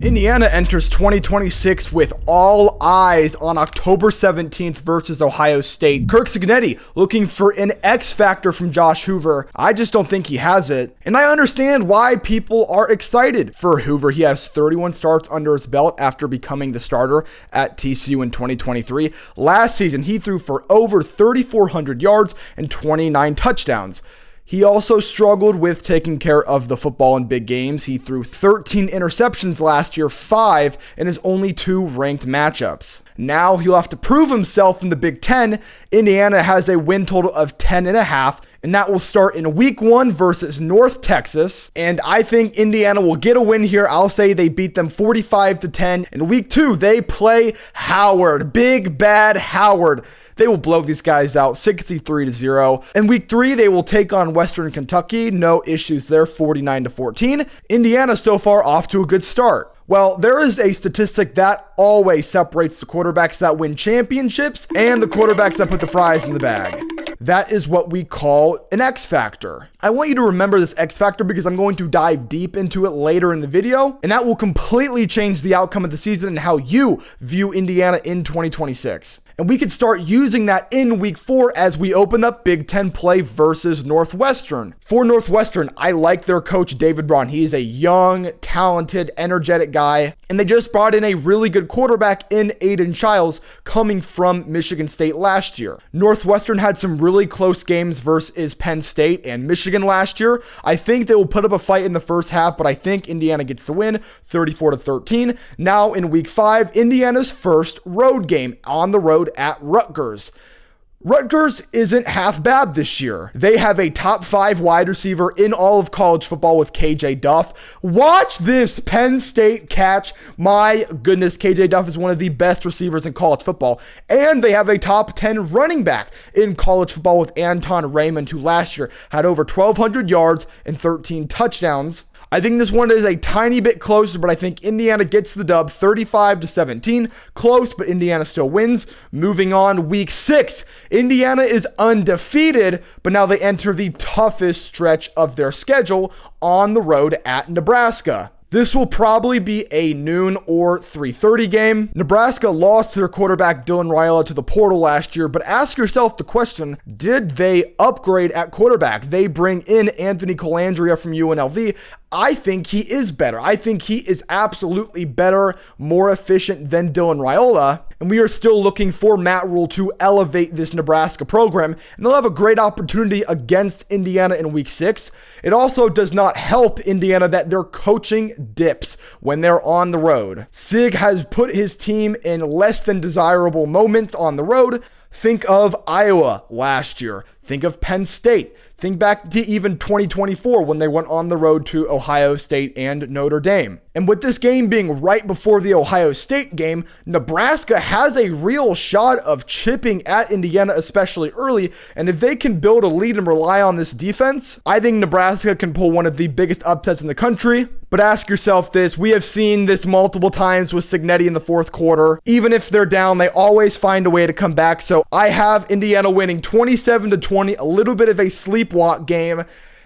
Indiana enters 2026 with all eyes on October 17th versus Ohio State. Curt Cignetti looking for an X factor from Josh Hoover. I just don't think he has it. And I understand why people are excited for Hoover. He has 31 starts under his belt after becoming the starter at TCU in 2023. Last season, he threw for over 3,400 yards and 29 touchdowns. He also struggled with taking care of the football in big games. He threw 13 interceptions last year, 5 in his only 2 ranked matchups. Now he'll have to prove himself in the Big Ten. Indiana has a win total of 10.5, and that will start in week 1 versus North Texas. And I think Indiana will get a win here. I'll say they beat them 45-10. In week 2, they play Howard. Big bad Howard. They will blow these guys out 63-0. In week 3, they will take on Western Kentucky. No issues there, 49-14. Indiana so far off to a good start. Well, there is a statistic that always separates the quarterbacks that win championships and the quarterbacks that put the fries in the bag. That is what we call an X factor. I want you to remember this X factor because I'm going to dive deep into it later in the video, and that will completely change the outcome of the season and how you view Indiana in 2026. And we could start using that in week 4 as we open up Big Ten play versus Northwestern. For Northwestern, I like their coach, David Braun. He is a young, talented, energetic guy. And they just brought in a really good quarterback in Aiden Childs coming from Michigan State last year. Northwestern had some really close games versus Penn State and Michigan last year. I think they will put up a fight in the first half, but I think Indiana gets the win 34-13. Now in week 5, Indiana's first road game on the road at Rutgers. Rutgers isn't half bad this year. They have a top 5 wide receiver in all of college football with KJ Duff. Watch this Penn State catch. My goodness, KJ Duff is one of the best receivers in college football. And they have a top 10 running back in college football with Anton Raymond, who last year had over 1,200 yards and 13 touchdowns. I think this one is a tiny bit closer, but I think Indiana gets the dub 35-17. Close, but Indiana still wins. Moving on, week 6. Indiana is undefeated, but now they enter the toughest stretch of their schedule on the road at Nebraska. This will probably be a noon or 3:30 game. Nebraska lost their quarterback Dylan Raiola to the portal last year, but ask yourself the question, did they upgrade at quarterback? They bring in Anthony Colandrea from UNLV. I think he is better. I think he is absolutely better, more efficient than Dylan Raiola. And we are still looking for Matt Rule to elevate this Nebraska program. And they'll have a great opportunity against Indiana in week 6. It also does not help Indiana that their coaching dips when they're on the road. Sig has put his team in less than desirable moments on the road. Think of Iowa last year. Think of Penn State. Think back to even 2024 when they went on the road to Ohio State and Notre Dame. And with this game being right before the Ohio State game, Nebraska has a real shot of chipping at Indiana, especially early. And if they can build a lead and rely on this defense, I think Nebraska can pull one of the biggest upsets in the country. But ask yourself this, we have seen this multiple times with Cignetti in the fourth quarter. Even if they're down, they always find a way to come back. So I have Indiana winning 27-20, a little bit of a sleepwalk game.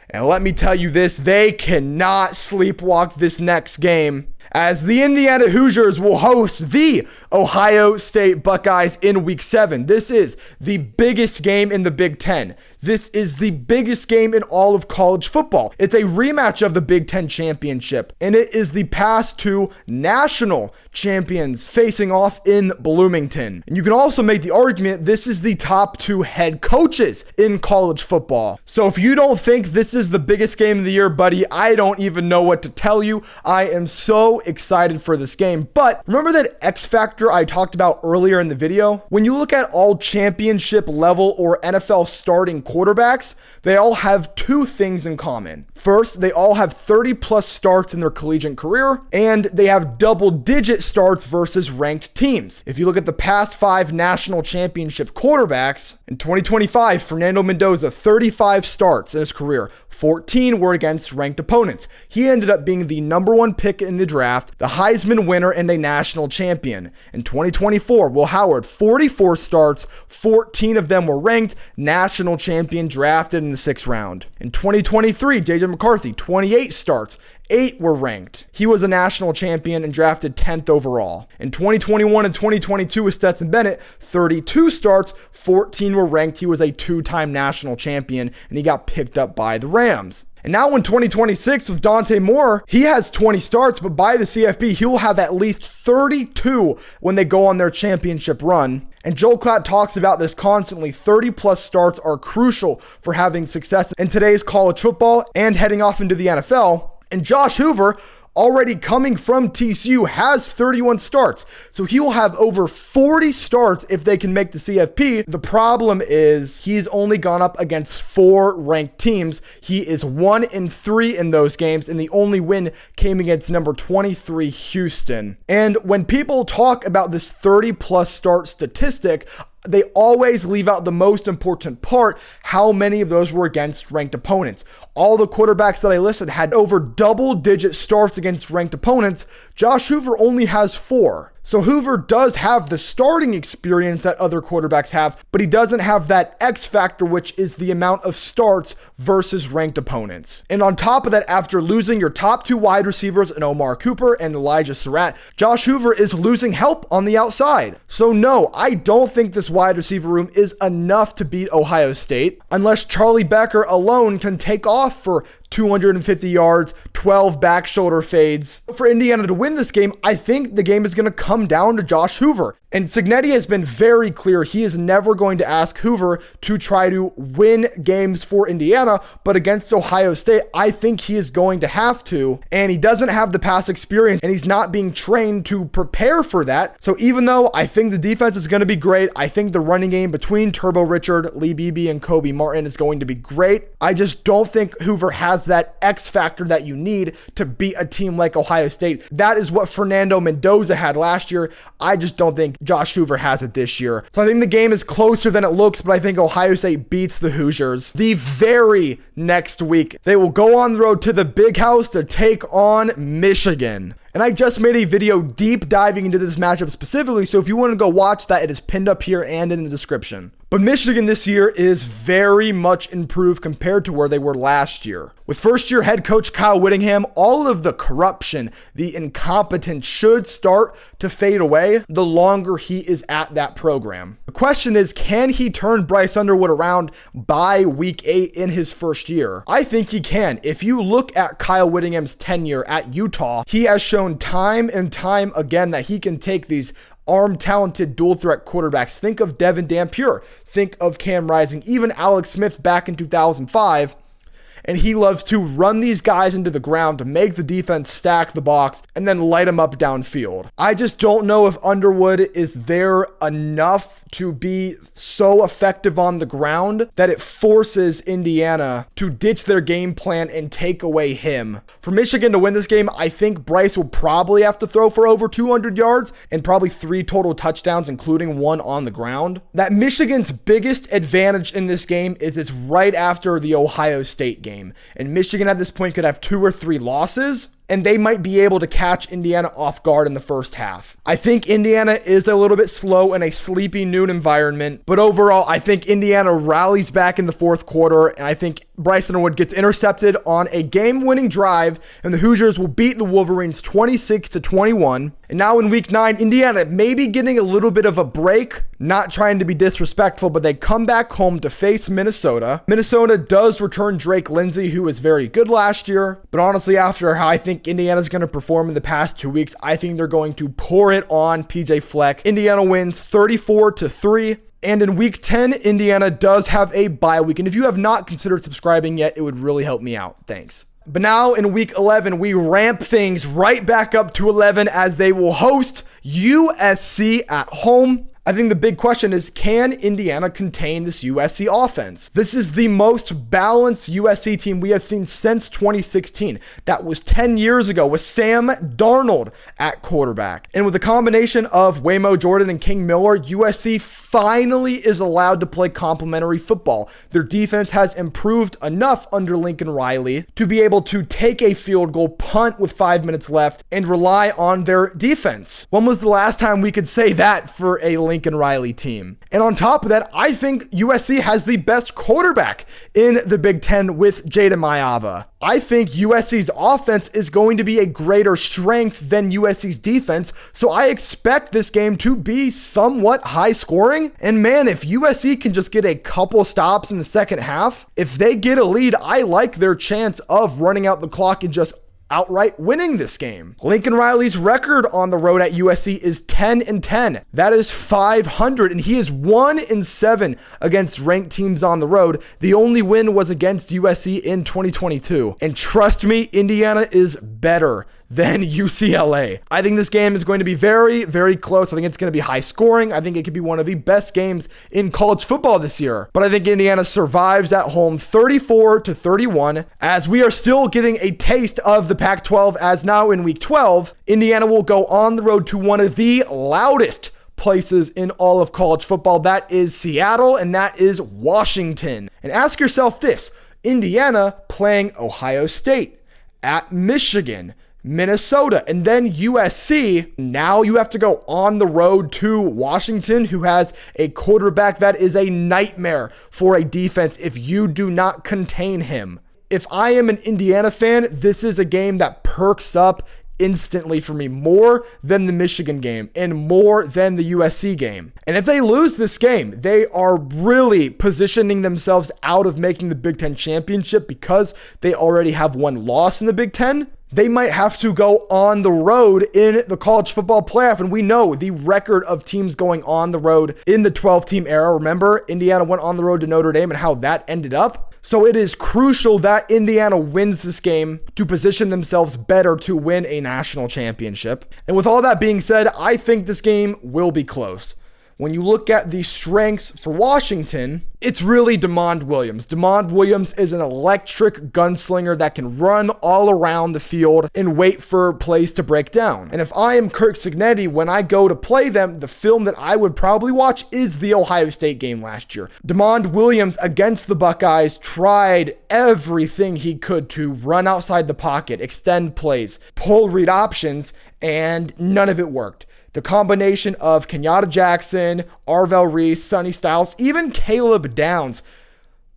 And let me tell you this, they cannot sleepwalk this next game, as the Indiana Hoosiers will host the Ohio State Buckeyes in week 7. This is the biggest game in the Big Ten. This is the biggest game in all of college football. It's a rematch of the Big Ten championship, and it is the past 2 national champions facing off in Bloomington. And you can also make the argument this is the top 2 head coaches in college football. So if you don't think this is the biggest game of the year, buddy, I don't even know what to tell you. I am so excited for this game. But remember that X factor I talked about earlier in the video? When you look at all championship level or NFL starting quarterbacks, they all have 2 things in common. First, they all have 30 plus starts in their collegiate career, and they have double-digit starts versus ranked teams. If you look at the past 5 national championship quarterbacks, in 2025, Fernando Mendoza, 35 starts in his career, 14 were against ranked opponents. He ended up being the number 1 pick in the draft, the Heisman winner, and a national champion. In 2024, Will Howard, 44 starts, 14 of them were ranked, national champion, drafted in the 6th round. In 2023, J.J. McCarthy, 28 starts, 8 were ranked. He was a national champion and drafted 10th overall. In 2021 and 2022 with Stetson Bennett, 32 starts, 14 were ranked. He was a 2-time national champion, and he got picked up by the Rams. And now in 2026 with Dante Moore, he has 20 starts, but by the CFP, he'll have at least 32 when they go on their championship run. And Joel Klatt talks about this constantly. 30-plus starts are crucial for having success in today's college football and heading off into the NFL. And Josh Hoover, already coming from TCU, has 31 starts. So he will have over 40 starts if they can make the CFP. The problem is he's only gone up against 4 ranked teams. He is 1-3 in those games, and the only win came against number 23 Houston. And when people talk about this 30-plus start statistic, they always leave out the most important part: how many of those were against ranked opponents. All the quarterbacks that I listed had over double-digit starts against ranked opponents. Josh Hoover only has 4. So Hoover does have the starting experience that other quarterbacks have, but he doesn't have that X factor, which is the amount of starts versus ranked opponents. And on top of that, after losing your top 2 wide receivers in Omar Cooper and Elijah Surratt, Josh Hoover is losing help on the outside. So no, I don't think this wide receiver room is enough to beat Ohio State unless Charlie Becker alone can take off for 250 yards, 12 back shoulder fades. For Indiana to win this game, I think the game is going to come down to Josh Hoover. And Cignetti has been very clear. He is never going to ask Hoover to try to win games for Indiana, but against Ohio State, I think he is going to have to. And he doesn't have the past experience, and he's not being trained to prepare for that. So even though I think the defense is going to be great, I think the running game between Turbo Richard, Lee Beebe, and Kobe Martin is going to be great. I just don't think Hoover has that X factor that you need to beat a team like Ohio State. That is what Fernando Mendoza had last year. I just don't think Josh Hoover has it this year. So I think the game is closer than it looks, but I think Ohio State beats the Hoosiers. The very next week, they will go on the road to the Big House to take on Michigan. And I just made a video deep diving into this matchup specifically, so if you want to go watch that, it is pinned up here and in the description. But Michigan this year is very much improved compared to where they were last year. With first-year head coach Kyle Whittingham, all of the corruption, the incompetence should start to fade away the longer he is at that program. The question is, can he turn Bryce Underwood around by week 8 in his first year? I think he can. If you look at Kyle Whittingham's tenure at Utah, he has shown time and time again that he can take these arm-talented dual-threat quarterbacks. Think of Devin Dampier. Think of Cam Rising. Even Alex Smith back in 2005. And he loves to run these guys into the ground to make the defense stack the box and then light them up downfield. I just don't know if Underwood is there enough to be so effective on the ground that it forces Indiana to ditch their game plan and take away him. For Michigan to win this game, I think Bryce will probably have to throw for over 200 yards and probably 3 total touchdowns, including 1 on the ground. That Michigan's biggest advantage in this game is it's right after the Ohio State game. And Michigan at this point could have 2 or 3 losses, and they might be able to catch Indiana off guard in the first half. I think Indiana is a little bit slow in a sleepy noon environment, but overall, I think Indiana rallies back in the fourth quarter, and I think Bryce Underwood gets intercepted on a game-winning drive, and the Hoosiers will beat the Wolverines 26-21. And now in week 9, Indiana maybe getting a little bit of a break, not trying to be disrespectful, but they come back home to face Minnesota. Minnesota does return Drake Lindsey, who was very good last year, but honestly, after how I think Indiana's going to perform in the past 2 weeks, I think they're going to pour it on PJ Fleck. Indiana wins 34-3. And in week 10, Indiana does have a bye week. And if you have not considered subscribing yet, it would really help me out. Thanks. But now in week 11, we ramp things right back up to 11 as they will host USC at home. I think the big question is, can Indiana contain this USC offense? This is the most balanced USC team we have seen since 2016. That was 10 years ago with Sam Darnold at quarterback. And with a combination of Waymo Jordan and King Miller, USC finally is allowed to play complementary football. Their defense has improved enough under Lincoln Riley to be able to take a field goal, punt with 5 minutes left, and rely on their defense. When was the last time we could say that for a Lincoln Lincoln Riley team. And on top of that, I think USC has the best quarterback in the Big Ten with Jada Mayava. I think USC's offense is going to be a greater strength than USC's defense, so I expect this game to be somewhat high scoring. And man, if USC can just get a couple stops in the second half, if they get a lead, I like their chance of running out the clock and just outright winning this game. Lincoln Riley's record on the road at USC is 10-10. That is 500, and he is 1-7 against ranked teams on the road. The only win was against USC in 2022. And trust me, Indiana is better than UCLA. I think this game is going to be very, very close. I think it's going to be high scoring. I think it could be one of the best games in college football this year. But I think Indiana survives at home 34-31, as we are still getting a taste of the Pac-12, as now in week 12, Indiana will go on the road to one of the loudest places in all of college football. That is Seattle, and that is Washington. And ask yourself this: Indiana playing Ohio State, at Michigan, Minnesota, and then USC. Now you have to go on the road to Washington, who has a quarterback that is a nightmare for a defense if you do not contain him. If I am an Indiana fan, this is a game that perks up instantly for me, more than the Michigan game and more than the USC game. And if they lose this game, they are really positioning themselves out of making the Big Ten championship, because they already have one loss in the Big Ten. They might have to go on the road in the college football playoff. And we know the record of teams going on the road in the 12-team era. Remember, Indiana went on the road to Notre Dame and how that ended up. So it is crucial that Indiana wins this game to position themselves better to win a national championship. And with all that being said, I think this game will be close. When you look at the strengths for Washington, it's really DeMond Williams. DeMond Williams is an electric gunslinger that can run all around the field and wait for plays to break down. And if I am Curt Cignetti, when I go to play them, the film that I would probably watch is the Ohio State game last year. DeMond Williams against the Buckeyes tried everything he could to run outside the pocket, extend plays, pull read options, and none of it worked. The combination of Kenyatta Jackson, Arvell Reese, Sonny Styles, even Caleb Downs,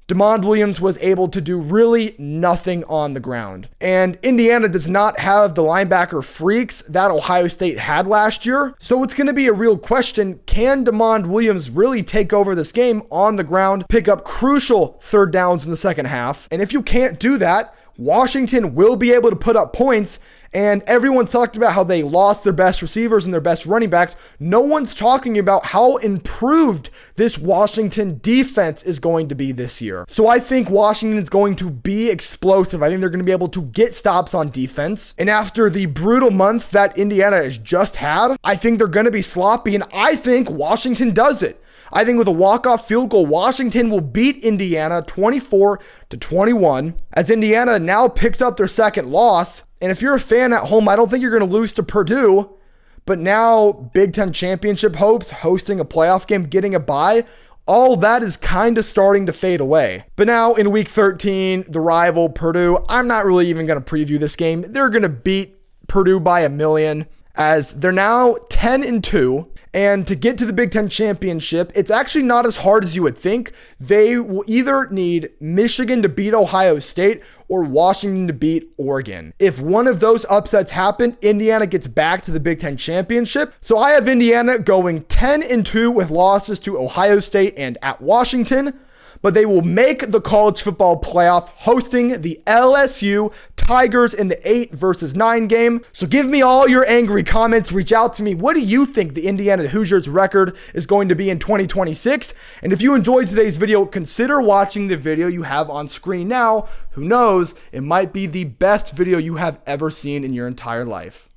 DeMond Williams was able to do really nothing on the ground. And Indiana does not have the linebacker freaks that Ohio State had last year. So it's going to be a real question. Can DeMond Williams really take over this game on the ground, pick up crucial third downs in the second half? And if you can't do that, Washington will be able to put up points. And everyone talked about how they lost their best receivers and their best running backs. No one's talking about how improved this Washington defense is going to be this year. So I think Washington is going to be explosive. I think they're going to be able to get stops on defense. And after the brutal month that Indiana has just had, I think they're going to be sloppy. And I think Washington does it. I think with a walk-off field goal, Washington will beat Indiana 24-21, as Indiana now picks up their second loss. And if you're a fan at home, I don't think you're going to lose to Purdue, but now Big Ten championship hopes, hosting a playoff game, getting a bye, all that is kind of starting to fade away. But now in week 13, the rival Purdue, I'm not really even going to preview this game. They're going to beat Purdue by 1,000,000, as they're now 10-2. And to get to the Big Ten championship, it's actually not as hard as you would think. They will either need Michigan to beat Ohio State or Washington to beat Oregon. If one of those upsets happen, Indiana gets back to the Big Ten championship. So I have Indiana going 10-2 with losses to Ohio State and at Washington. But they will make the college football playoff, hosting the LSU Tigers in the 8-9 game. So give me all your angry comments. Reach out to me. What do you think the Indiana Hoosiers record is going to be in 2026? And if you enjoyed today's video, consider watching the video you have on screen now. Who knows? It might be the best video you have ever seen in your entire life.